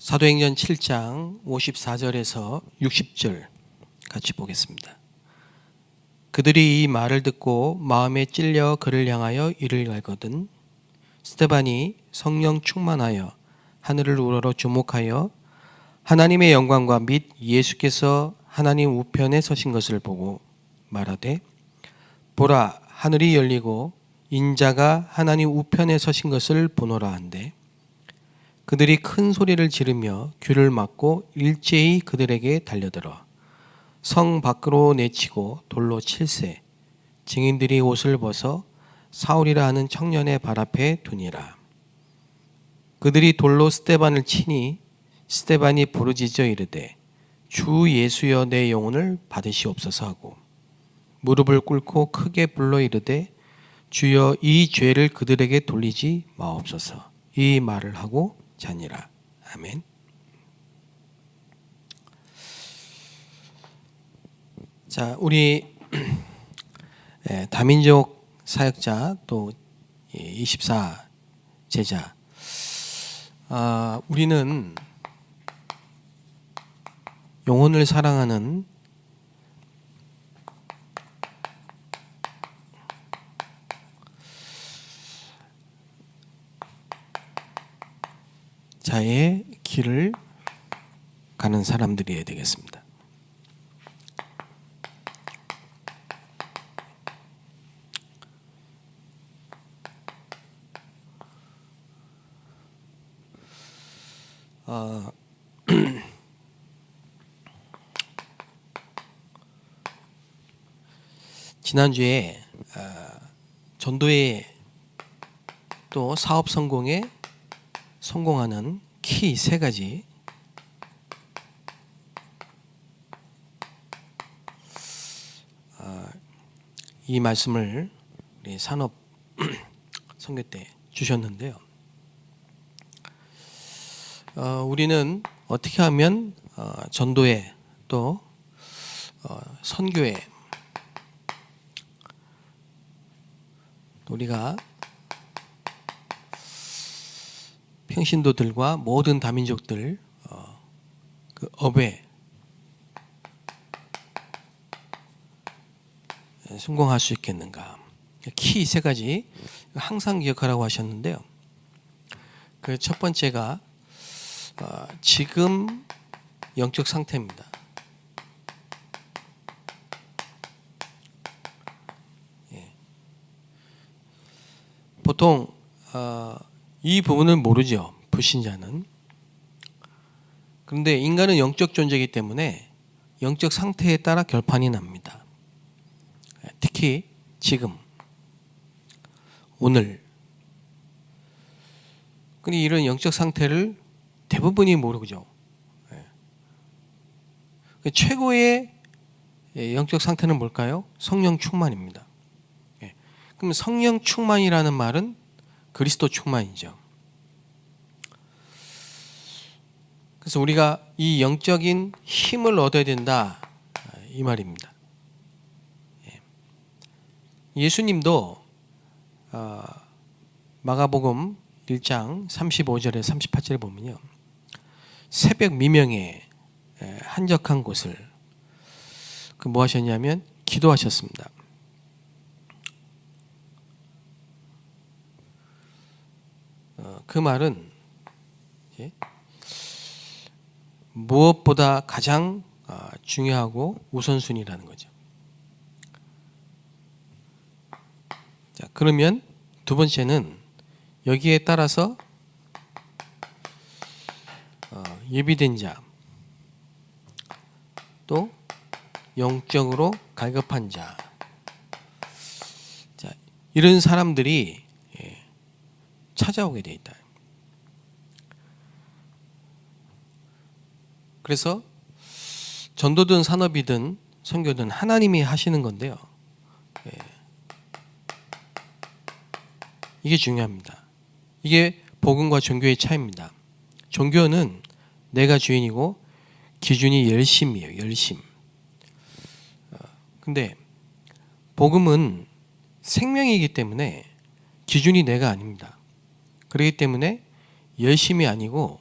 사도행전 7장 54절에서 60절 같이 보겠습니다. 그들이 이 말을 듣고 마음에 찔려 그를 향하여 이를 갈거든 스데반이 성령 충만하여 하늘을 우러러 주목하여 하나님의 영광과 및 예수께서 하나님 우편에 서신 것을 보고 말하되 보라 하늘이 열리고 인자가 하나님 우편에 서신 것을 보노라 한데 그들이 큰 소리를 지르며 귀를 막고 일제히 그들에게 달려들어 성 밖으로 내치고 돌로 칠세 증인들이 옷을 벗어 사울이라 하는 청년의 발 앞에 두니라. 그들이 돌로 스데반을 치니 스데반이 부르짖어 이르되 주 예수여 내 영혼을 받으시옵소서 하고 무릎을 꿇고 크게 불러 이르되 주여 이 죄를 그들에게 돌리지 마옵소서. 이 말을 하고 자니라. 아멘. 자, 우리 다민족 사역자 또 24 제자, 우리는 영혼을 사랑하는 자의 길을 가는 사람들이어야 되겠습니다. 지난주에 전도회 또 사업 성공에 성공하는 키 3가지 이 말씀을 우리 산업 선교 때 주셨는데요. 우리는 어떻게 하면 전도회 또 선교회 우리가 평신도들과 모든 다민족들 그 업에 성공할 수 있겠는가? 키 3가지 항상 기억하라고 하셨는데요. 그 첫 번째가 지금 영적 상태입니다. 보통 이 부분을 모르죠. 불신자는. 그런데 인간은 영적 존재이기 때문에 영적 상태에 따라 결판이 납니다. 특히 지금, 오늘. 근데 이런 영적 상태를 대부분이 모르죠. 최고의 영적 상태는 뭘까요? 성령 충만입니다. 그럼 성령 충만이라는 말은 그리스도 충만이죠. 그래서 우리가 이 영적인 힘을 얻어야 된다 이 말입니다. 예수님도 마가복음 1장 35절에 38절에 보면요. 새벽 미명에 한적한 곳을 뭐 하셨냐면 기도하셨습니다. 그 말은 무엇보다 가장 중요하고 우선순위라는 거죠. 자, 그러면 두 번째는 여기에 따라서 예비된 자, 또 영적으로 갈급한 자, 자 이런 사람들이 찾아오게 돼 있다. 그래서 전도든 산업이든 선교든 하나님이 하시는 건데요. 이게 중요합니다. 이게 복음과 종교의 차이입니다. 종교는 내가 주인이고 기준이 열심이에요. 열심. 근데 복음은 생명이기 때문에 기준이 내가 아닙니다. 그렇기 때문에 열심이 아니고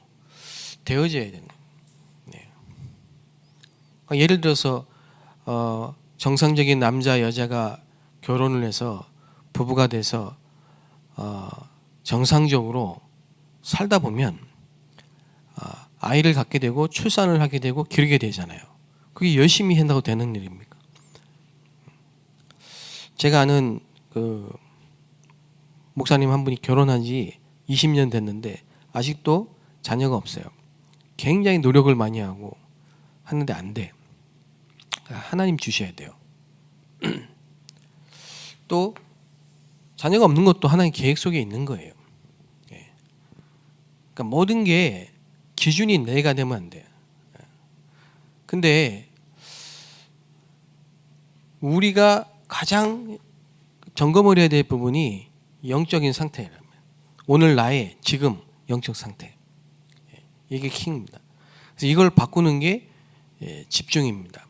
되어져야 되는 거예요. 네. 예를 들어서 정상적인 남자 여자가 결혼을 해서 부부가 돼서 정상적으로 살다 보면 아이를 갖게 되고 출산을 하게 되고 기르게 되잖아요. 그게 열심히 한다고 되는 일입니까? 제가 아는 그 목사님 한 분이 결혼한 지 20년 됐는데 아직도 자녀가 없어요. 굉장히 노력을 많이 하고 하는데 안 돼. 하나님 주셔야 돼요. 또 자녀가 없는 것도 하나님 계획 속에 있는 거예요. 그러니까 모든 게 기준이 내가 되면 안 돼요. 근데 우리가 가장 점검을 해야 될 부분이 영적인 상태라면 오늘 나의 지금 영적 상태, 이게 킹입니다. 그래서 이걸 바꾸는 게 집중입니다.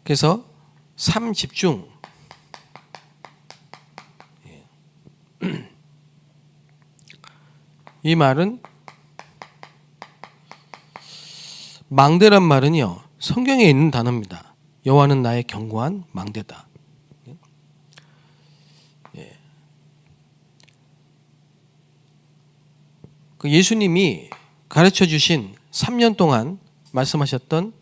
그래서 3집중, 이 말은 망대란 말은요 성경에 있는 단어입니다. 여호와는 나의 견고한 망대다. 그 예수님이 가르쳐 주신 3년 동안 말씀하셨던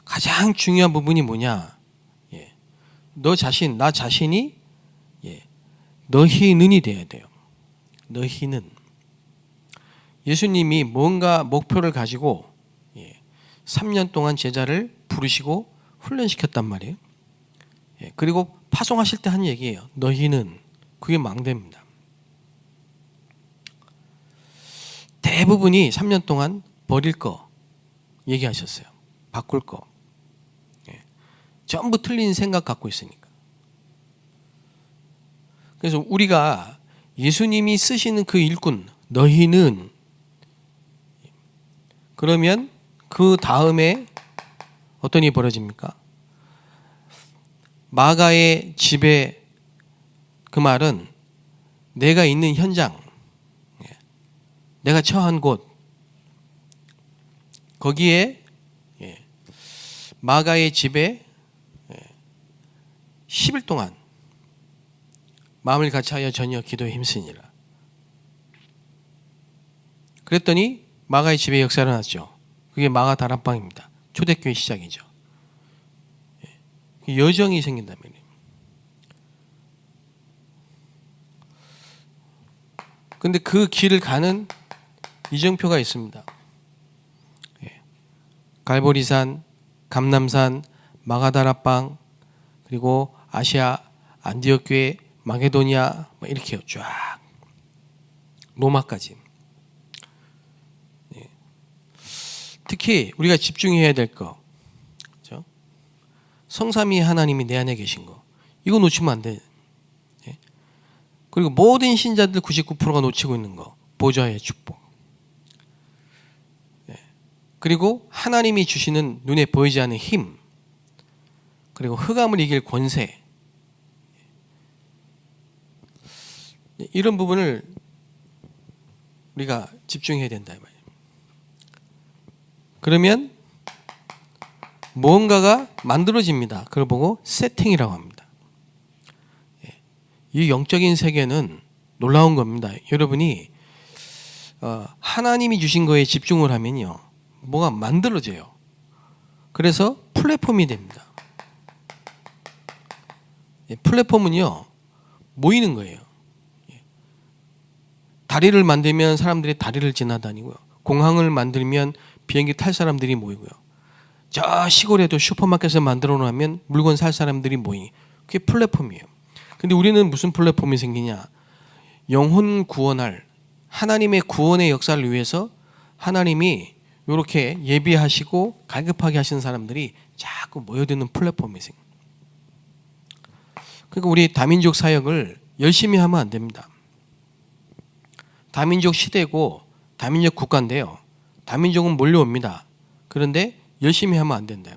가장 중요한 부분이 뭐냐? 너 자신, 나 자신이 너희는이 돼야 돼요. 너희는. 예수님이 뭔가 목표를 가지고 3년 동안 제자를 부르시고 훈련시켰단 말이에요. 그리고 파송하실 때 한 얘기예요. 너희는. 그게 망대입니다. 대부분이 3년 동안 버릴 거 얘기하셨어요. 바꿀 거. 전부 틀린 생각 갖고 있으니까. 그래서 우리가 예수님이 쓰시는 그 일꾼, 너희는, 그러면 그 다음에 어떤 일이 벌어집니까? 마가의 집에, 그 말은 내가 있는 현장, 내가 처한 곳, 거기에 마가의 집에 10일 동안 마음을 같이하여 전혀 기도에 힘쓰니라. 그랬더니 마가의 집에 역사가 일어났죠. 그게 마가 다락방입니다. 초대교회 시작이죠. 여정이 생긴다면. 근데 그 길을 가는 이정표가 있습니다. 갈보리산, 감남산, 마가다락방, 그리고 아시아 안디옥 교회, 마게도니아, 이렇게요. 쫙 로마까지. 특히 우리가 집중해야 될 거, 그렇죠? 성삼위 하나님이 내 안에 계신 거, 이거 놓치면 안 돼. 그리고 모든 신자들 99%가 놓치고 있는 거, 보좌의 축복. 그리고 하나님이 주시는 눈에 보이지 않는 힘, 그리고 흑암을 이길 권세, 이런 부분을 우리가 집중해야 된다 이 말이에요. 그러면 무언가가 만들어집니다. 그걸 보고 세팅이라고 합니다. 이 영적인 세계는 놀라운 겁니다. 여러분이 하나님이 주신 거에 집중을 하면요, 뭐가 만들어져요. 그래서 플랫폼이 됩니다. 플랫폼은요, 모이는 거예요. 다리를 만들면 사람들이 다리를 지나다니고요. 공항을 만들면 비행기 탈 사람들이 모이고요. 저 시골에도 슈퍼마켓을 만들어 놓으면 물건 살 사람들이 모이니, 그게 플랫폼이에요. 근데 우리는 무슨 플랫폼이 생기냐? 영혼 구원할 하나님의 구원의 역사를 위해서 하나님이 이렇게 예비하시고 갈급하게 하시는 사람들이 자꾸 모여드는 플랫폼이 생겨요. 그러니까 우리 다민족 사역을 열심히 하면 안 됩니다. 다민족 시대고 다민족 국가인데요, 다민족은 몰려옵니다. 그런데 열심히 하면 안 된다.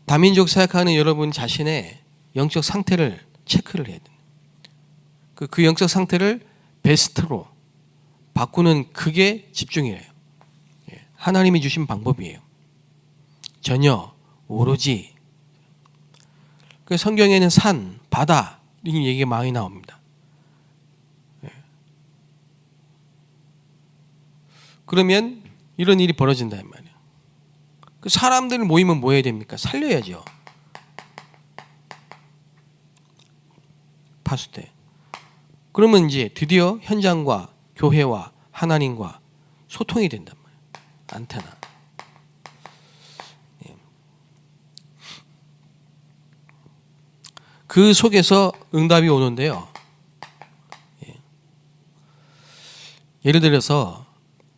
다민족 사역하는 여러분 자신의 영적 상태를 체크를 해야 됩니다. 그 영적 상태를 베스트로 바꾸는 그게 집중이에요. 하나님이 주신 방법이에요. 전혀 오로지 그 성경에는 산, 바다 이런 얘기가 많이 나옵니다. 그러면 이런 일이 벌어진다 이 말이에요. 그 사람들 모이면 뭐 해야 됩니까? 살려야죠. 파수 때. 그러면 이제 드디어 현장과 교회와 하나님과 소통이 된단 말이에요. 안테나. 그 속에서 응답이 오는데요. 예를 들어서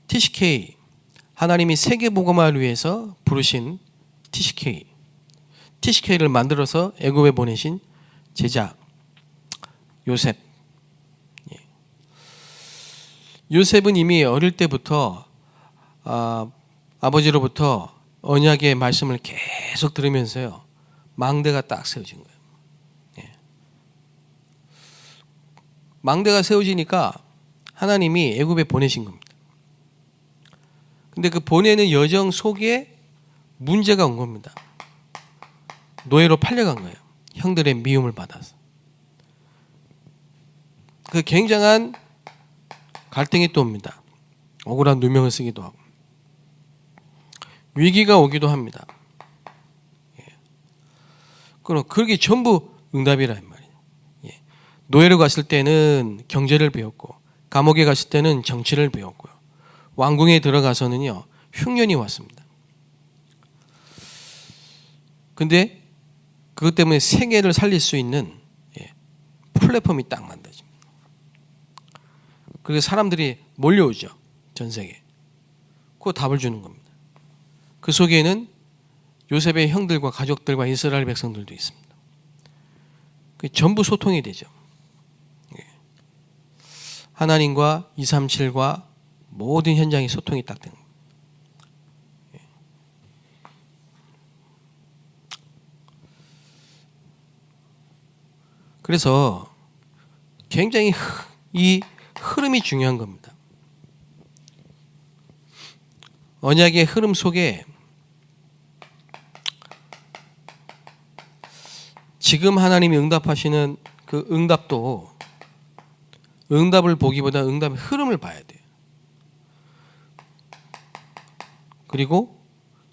TCK, 하나님이 세계복음화를 위해서 부르신 TCK를 만들어서 애굽에 보내신 제자 요셉. 요셉은 이미 어릴 때부터 아버지로부터 언약의 말씀을 계속 들으면서요, 망대가 딱 세워진 거예요. 망대가 세워지니까 하나님이 애굽에 보내신 겁니다. 근데 그 보내는 여정 속에 문제가 온 겁니다. 노예로 팔려간 거예요. 형들의 미움을 받아서. 그 굉장한 갈등이 또 옵니다. 억울한 누명을 쓰기도 하고 위기가 오기도 합니다. 그럼 그게 전부 응답이라 말이에요. 노예로 갔을 때는 경제를 배웠고, 감옥에 갔을 때는 정치를 배웠고요. 왕궁에 들어가서는요, 흉년이 왔습니다. 근데 그것 때문에 세계를 살릴 수 있는 플랫폼이 딱 만들어집니다. 그래서 사람들이 몰려오죠. 전 세계. 그 답을 주는 겁니다. 그 속에는 요셉의 형들과 가족들과 이스라엘 백성들도 있습니다. 전부 소통이 되죠. 하나님과 237과 모든 현장이 소통이 딱 된 겁니다. 그래서 굉장히 이 흐름이 중요한 겁니다. 언약의 흐름 속에 지금 하나님이 응답하시는 그 응답도 응답을 보기보다 응답의 흐름을 봐야 돼요. 그리고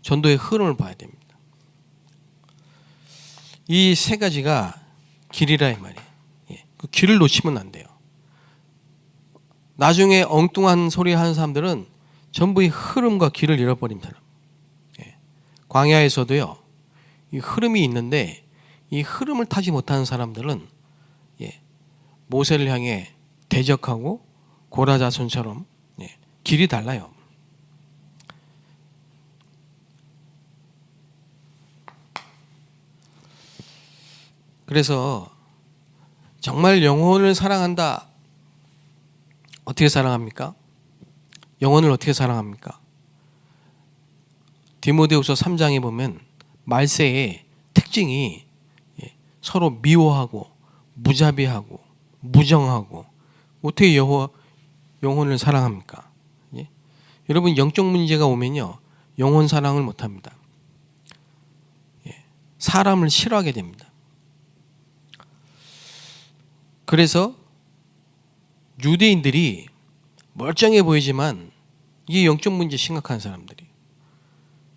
전도의 흐름을 봐야 됩니다. 이 세 가지가 길이라 이 말이에요. 그 길을 놓치면 안 돼요. 나중에 엉뚱한 소리 하는 사람들은 전부 이 흐름과 길을 잃어버린 사람. 광야에서도요, 이 흐름이 있는데 이 흐름을 타지 못하는 사람들은 모세를 향해 대적하고 고라자손처럼 길이 달라요. 그래서 정말 영혼을 사랑한다. 어떻게 사랑합니까? 영혼을 어떻게 사랑합니까? 디모데후서 3장에 보면 말세의 특징이 서로 미워하고 무자비하고 무정하고 어떻게 영혼을 사랑합니까? 여러분, 영적 문제가 오면요, 영혼 사랑을 못합니다. 사람을 싫어하게 됩니다. 그래서 유대인들이 멀쩡해 보이지만 이게 영적 문제 심각한 사람들이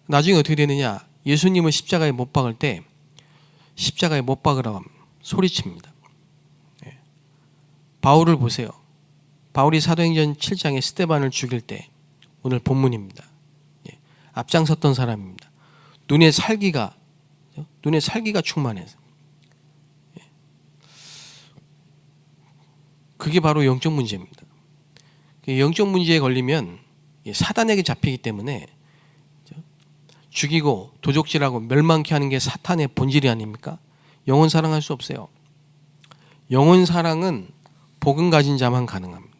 나중에 어떻게 되느냐, 예수님을 십자가에 못 박을 때 십자가에 못 박으라고 소리칩니다. 바울을 보세요. 바울이 사도행전 7장에 스데반을 죽일 때, 오늘 본문입니다. 앞장섰던 사람입니다. 눈에 살기가 충만해서. 그게 바로 영적 문제입니다. 영적 문제에 걸리면 사단에게 잡히기 때문에 죽이고 도적질하고 멸망케 하는 게 사탄의 본질이 아닙니까? 영혼 사랑할 수 없어요. 영혼 사랑은 복음 가진 자만 가능합니다.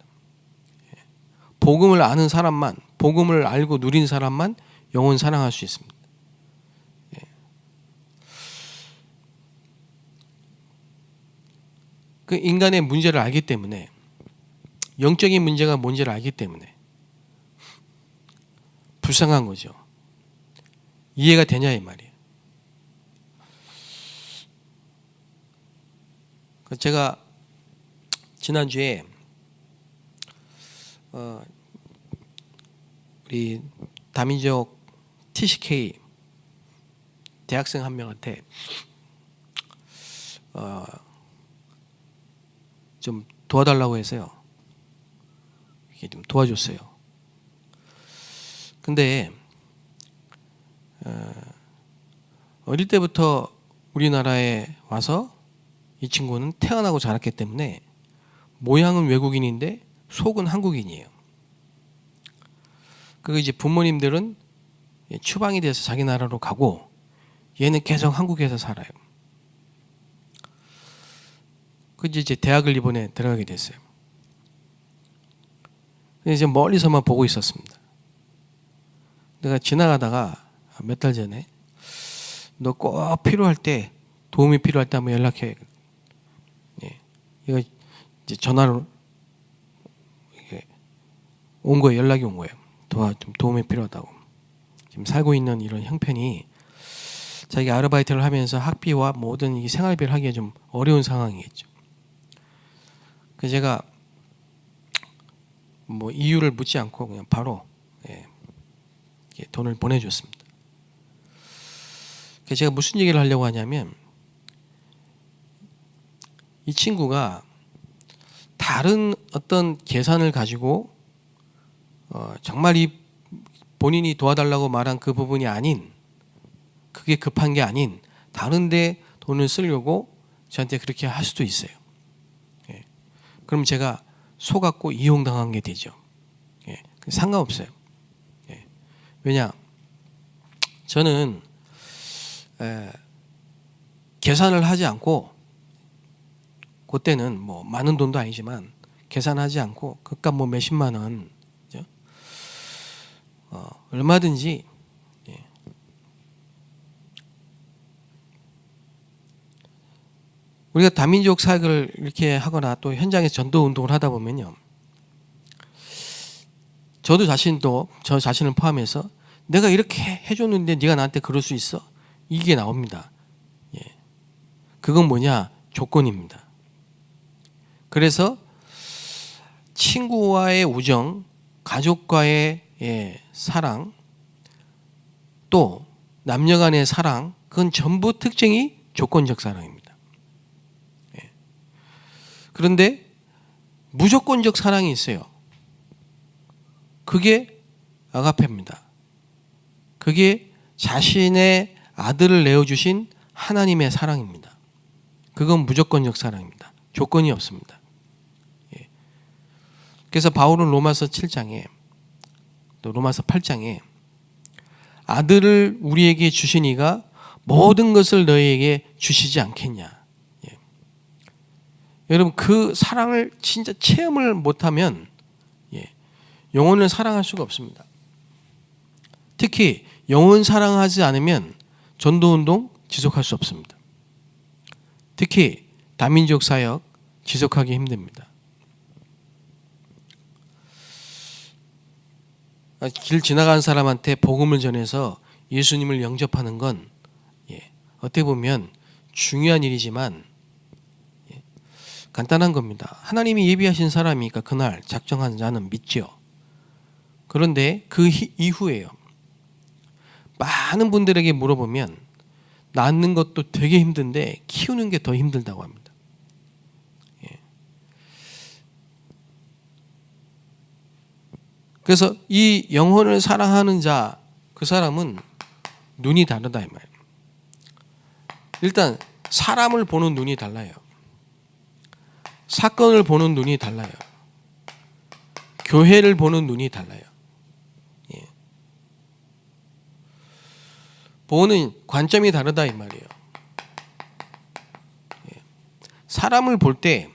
복음을 아는 사람만, 복음을 알고 누린 사람만 영혼 사랑할 수 있습니다. 그 인간의 문제를 알기 때문에 영적인 문제가 뭔지를 알기 때문에 불쌍한 거죠. 이해가 되냐 이 말이에요. 제가 지난주에 우리 다민족 TCK 대학생 한 명한테 좀 도와달라고 해서요. 이게 좀 도와줬어요. 근데 어릴 때부터 우리나라에 와서 이 친구는 태어나고 자랐기 때문에 모양은 외국인인데 속은 한국인이에요. 그 이제 부모님들은 추방이 돼서 자기 나라로 가고 얘는 계속 한국에서 살아요. 그 이제 대학을 이번에 들어가게 됐어요. 이제 멀리서만 보고 있었습니다. 내가 지나가다가 몇 달 전에 너 꼭 필요할 때 도움이 필요할 때 한번 연락해. 예. 이거 이제 전화로 온 거예요. 연락이 온 거예요. 좀 도움이 필요하다고. 지금 살고 있는 이런 형편이 자기가 아르바이트를 하면서 학비와 모든 이 생활비를 하기가 좀 어려운 상황이겠죠. 그래서 제가 뭐 이유를 묻지 않고 그냥 바로 돈을 보내줬습니다. 그래서 제가 무슨 얘기를 하려고 하냐면 이 친구가 다른 어떤 계산을 가지고 정말 이 본인이 도와달라고 말한 그 부분이 아닌, 그게 급한 게 아닌 다른 데 돈을 쓰려고 저한테 그렇게 할 수도 있어요. 예. 그럼 제가 속았고 이용당한 게 되죠. 예. 상관없어요. 예. 왜냐? 저는 계산을 하지 않고, 그때는 뭐 많은 돈도 아니지만 계산하지 않고 그깟 뭐 몇십만 원, 그죠? 얼마든지 우리가 다민족 사역을 이렇게 하거나 또 현장에서 전도 운동을 하다 보면요, 저도 자신도 저 자신을 포함해서 내가 이렇게 해줬는데 네가 나한테 그럴 수 있어? 이게 나옵니다. 예. 그건 뭐냐? 조건입니다. 그래서 친구와의 우정, 가족과의 사랑, 또 남녀 간의 사랑, 그건 전부 특징이 조건적 사랑입니다. 예. 그런데 무조건적 사랑이 있어요. 그게 아가페입니다. 그게 자신의 아들을 내어주신 하나님의 사랑입니다. 그건 무조건적 사랑입니다. 조건이 없습니다. 예. 그래서 바울은 로마서 7장에 또 로마서 8장에 아들을 우리에게 주시니가 모든 것을 너희에게 주시지 않겠냐. 예. 여러분, 그 사랑을 진짜 체험을 못하면 영혼을 사랑할 수가 없습니다. 특히 영혼 사랑하지 않으면 전도운동 지속할 수 없습니다. 특히 다민족 사역 지속하기 힘듭니다. 길 지나가는 사람한테 복음을 전해서 예수님을 영접하는 건 어떻게 보면 중요한 일이지만 간단한 겁니다. 하나님이 예비하신 사람이니까 그날 작정한 자는 믿죠. 그런데 그 이후에요, 많은 분들에게 물어보면 낳는 것도 되게 힘든데 키우는 게 더 힘들다고 합니다. 그래서 이 영혼을 사랑하는 자, 그 사람은 눈이 다르다 이 말이에요. 일단 사람을 보는 눈이 달라요. 사건을 보는 눈이 달라요. 교회를 보는 눈이 달라요. 보는 관점이 다르다 이 말이에요. 사람을 볼 때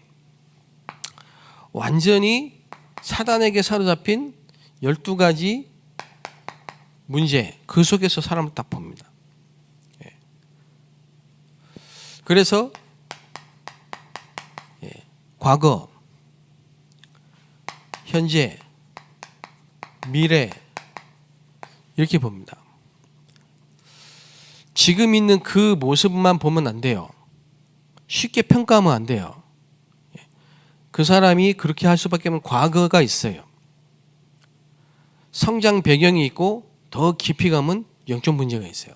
완전히 사단에게 사로잡힌 12가지 문제, 그 속에서 사람을 딱 봅니다. 그래서 과거, 현재, 미래 이렇게 봅니다. 지금 있는 그 모습만 보면 안 돼요. 쉽게 평가하면 안 돼요. 그 사람이 그렇게 할 수밖에 없는 과거가 있어요. 성장 배경이 있고 더 깊이 가면 영적 문제가 있어요.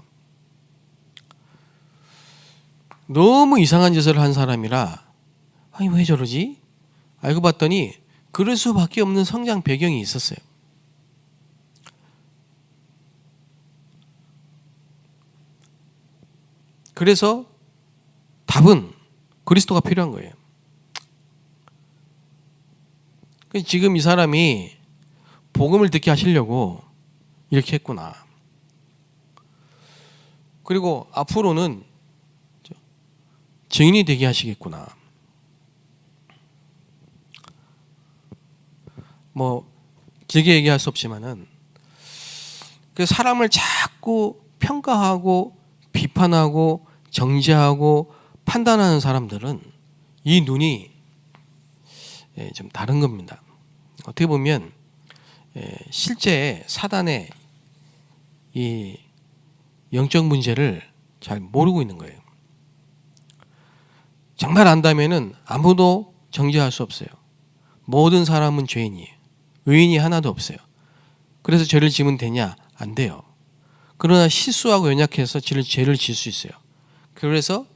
너무 이상한 짓을 한 사람이라 아니 왜 저러지? 알고 봤더니 그럴 수밖에 없는 성장 배경이 있었어요. 그래서 답은 그리스도가 필요한 거예요. 지금 이 사람이 복음을 듣게 하시려고 이렇게 했구나. 그리고 앞으로는 증인이 되게 하시겠구나. 뭐 길게 얘기할 수 없지만은 그 사람을 자꾸 평가하고 비판하고 정죄하고 판단하는 사람들은 이 눈이 좀 다른 겁니다. 어떻게 보면 실제 사단의 이 영적 문제를 잘 모르고 있는 거예요. 정말 안다면은 아무도 정죄할 수 없어요. 모든 사람은 죄인이에요. 의인이 하나도 없어요. 그래서 죄를 지면 되냐? 안 돼요. 그러나 실수하고 연약해서 죄를 질 수 있어요. 그래서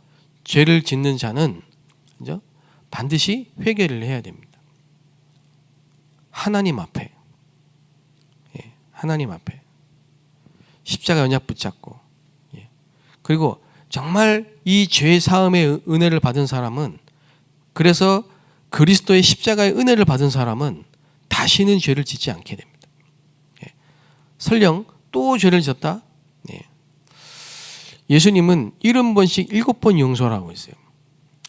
죄를 짓는 자는 반드시 회개를 해야 됩니다. 하나님 앞에, 하나님 앞에 십자가 연약 붙잡고, 그리고 정말 이 죄 사함의 은혜를 받은 사람은, 그래서 그리스도의 십자가의 은혜를 받은 사람은 다시는 죄를 짓지 않게 됩니다. 설령 또 죄를 졌다? 예수님은 70번씩 7번 용서라고 했어요.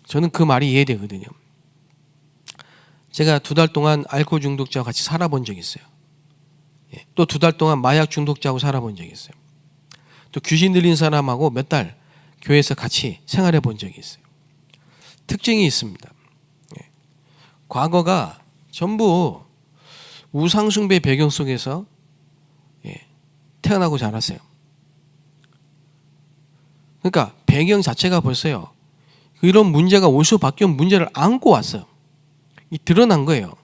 저는 그 말이 이해되거든요. 제가 2달 동안 알코올 중독자와 같이 살아본 적이 있어요. 또 2달 동안 마약 중독자하고 살아본 적이 있어요. 또 귀신 들린 사람하고 몇 달 교회에서 같이 생활해 본 적이 있어요. 특징이 있습니다. 과거가 전부 우상숭배 배경 속에서 태어나고 자랐어요. 그러니까 배경 자체가 벌써요. 이런 문제가 올 수밖에 없는 문제를 안고 왔어요. 이 드러난 거예요.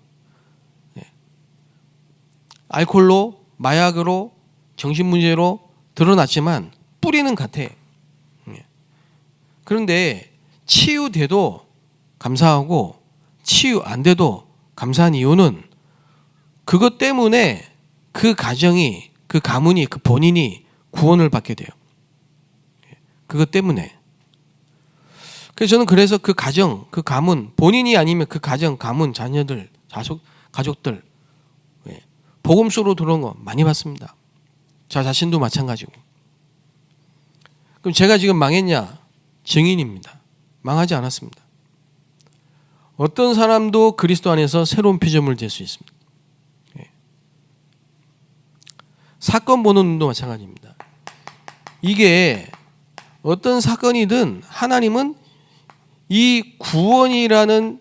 알코올로, 마약으로, 정신문제로 드러났지만 뿌리는 같아. 그런데 치유돼도 감사하고 치유 안 돼도 감사한 이유는 그것 때문에 그 가정이, 그 가문이, 그 본인이 구원을 받게 돼요. 그것 때문에. 그래서 저는 그 가정, 그 가문, 본인이 아니면 그 가정, 가문, 자녀들, 가족들 복음 속으로 들어온 거 많이 봤습니다. 저 자신도 마찬가지고. 그럼 제가 지금 망했냐? 증인입니다. 망하지 않았습니다. 어떤 사람도 그리스도 안에서 새로운 피조물을 될 수 있습니다. 사건 보는 눈도 마찬가지입니다. 이게 어떤 사건이든 하나님은 이 구원이라는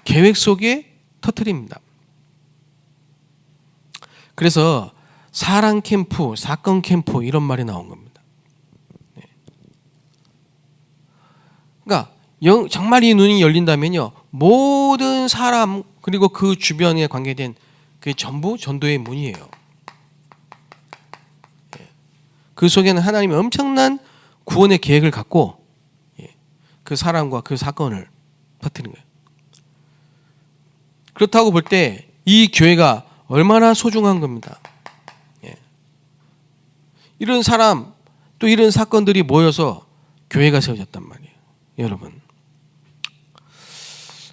계획 속에 터뜨립니다. 그래서 사랑 캠프, 사건 캠프 이런 말이 나온 겁니다. 그러니까 정말 이 눈이 열린다면요, 모든 사람 그리고 그 주변에 관계된 그 전부 전도의 문이에요. 그 속에는 하나님이 엄청난 구원의 계획을 갖고 그 사람과 그 사건을 터뜨리는 거예요. 그렇다고 볼 때 이 교회가 얼마나 소중한 겁니다. 이런 사람 또 이런 사건들이 모여서 교회가 세워졌단 말이에요, 여러분.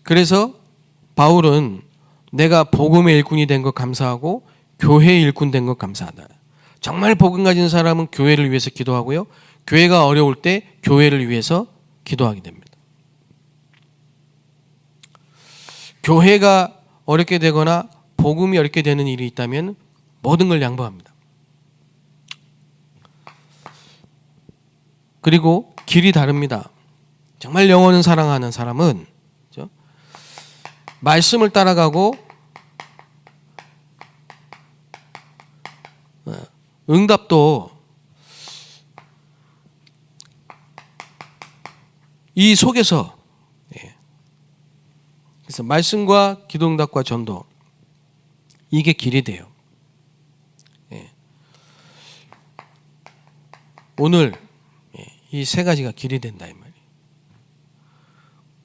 그래서 바울은 내가 복음의 일꾼이 된 것 감사하고 교회의 일꾼 된 것 감사하다. 정말 복음 가진 사람은 교회를 위해서 기도하고요, 교회가 어려울 때 교회를 위해서 기도하게 됩니다. 교회가 어렵게 되거나 복음이 어렵게 되는 일이 있다면 모든 걸 양보합니다. 그리고 길이 다릅니다. 정말 영혼을 사랑하는 사람은 말씀을 따라가고 응답도 이 속에서, 그래서 말씀과 기도 응답과 전도, 이게 길이 돼요. 오늘 이 세 가지가 길이 된다 이 말이에요.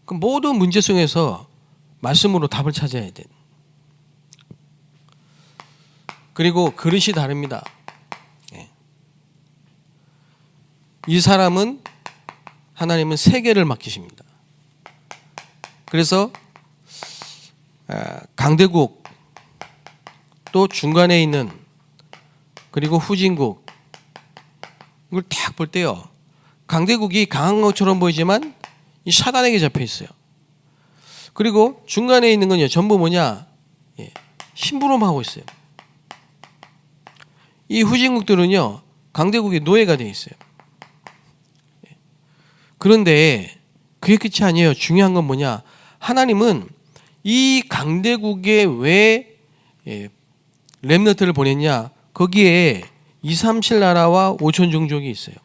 그럼 모든 문제 속에서 말씀으로 답을 찾아야 돼. 그리고 그릇이 다릅니다. 이 사람은 하나님은 세계를 맡기십니다. 그래서 강대국 또 중간에 있는 그리고 후진국 이걸 딱 볼 때요. 강대국이 강한 것처럼 보이지만 이 사단에게 잡혀 있어요. 그리고 중간에 있는 건요. 전부 뭐냐? 심부름하고 있어요. 이 후진국들은요. 강대국의 노예가 되어 있어요. 그런데 그게 끝이 아니에요. 중요한 건 뭐냐? 하나님은 이 강대국에 왜 렘넌트를 보냈냐? 거기에 237 나라와 5천 종족이 있어요.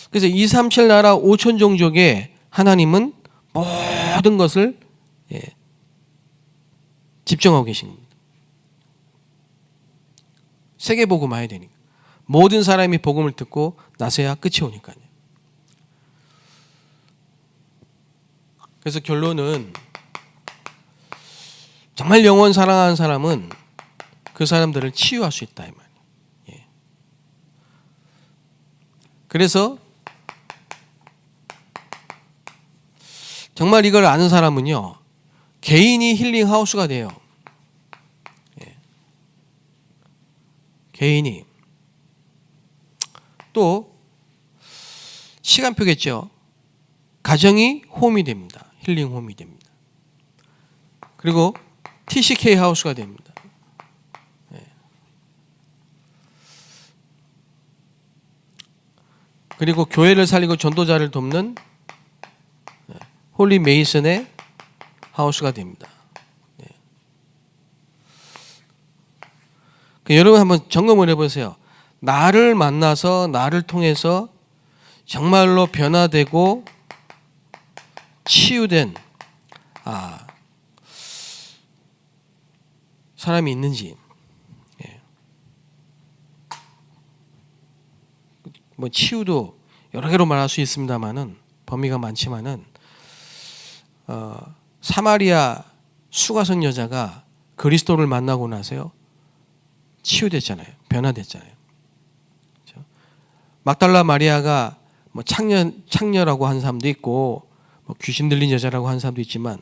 그래서 237 나라 5천 종족에 하나님은 모든 것을 집중하고 계십니다. 세계 복음 와야 되니까. 모든 사람이 복음을 듣고 나서야 끝이 오니까요. 그래서 결론은 정말 영원 사랑하는 사람은 그 사람들을 치유할 수 있다 이 말이에요. 그래서 정말 이걸 아는 사람은요. 개인이 힐링 하우스가 돼요. 개인이. 또 시간표겠죠. 가정이 홈이 됩니다. 힐링 홈이 됩니다. 그리고 TCK 하우스가 됩니다. 그리고 교회를 살리고 전도자를 돕는 홀리 메이슨의 하우스가 됩니다. 여러분 한번 점검을 해보세요. 나를 만나서 나를 통해서 정말로 변화되고 치유된 사람이 있는지. 뭐 치유도 여러 개로 말할 수 있습니다만은 범위가 많지만은 사마리아 수가성 여자가 그리스도를 만나고 나서요 치유됐잖아요. 변화됐잖아요. 그렇죠? 막달라 마리아가 뭐 창녀라고 하는 사람도 있고 뭐 귀신 들린 여자라고 하는 사람도 있지만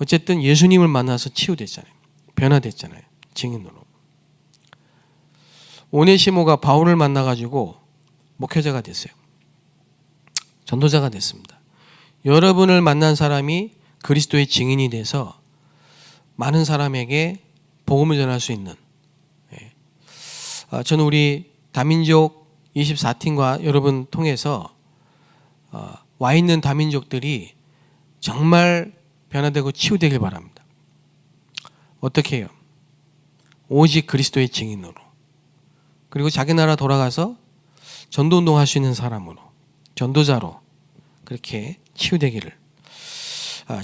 어쨌든 예수님을 만나서 치유됐잖아요. 변화됐잖아요. 증인으로. 오네시모가 바울을 만나가지고 목회자가 됐어요. 전도자가 됐습니다. 여러분을 만난 사람이 그리스도의 증인이 돼서 많은 사람에게 복음을 전할 수 있는, 저는 우리 다민족 24팀과 여러분 통해서 와 있는 다민족들이 정말 변화되고 치유되길 바랍니다. 어떻게 해요? 오직 그리스도의 증인으로, 그리고 자기 나라 돌아가서 전도운동 할 수 있는 사람으로, 전도자로 그렇게 치유되기를,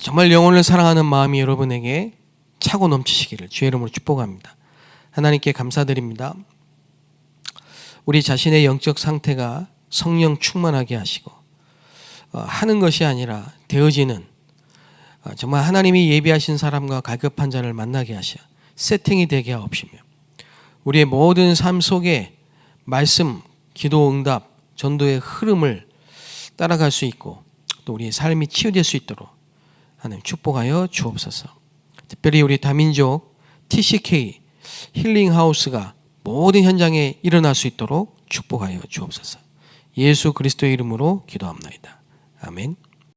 정말 영혼을 사랑하는 마음이 여러분에게 차고 넘치시기를 주의 이름으로 축복합니다. 하나님께 감사드립니다. 우리 자신의 영적 상태가 성령 충만하게 하시고 하는 것이 아니라 되어지는, 정말 하나님이 예비하신 사람과 갈급한 자를 만나게 하셔 세팅이 되게 하옵시며, 우리의 모든 삶 속에 말씀, 기도, 응답, 전도의 흐름을 따라갈 수 있고 또 우리의 삶이 치유될 수 있도록 하나님 축복하여 주옵소서. 특별히 우리 다민족 TCK 힐링하우스가 모든 현장에 일어날 수 있도록 축복하여 주옵소서. 예수 그리스도의 이름으로 기도합니다. 아멘.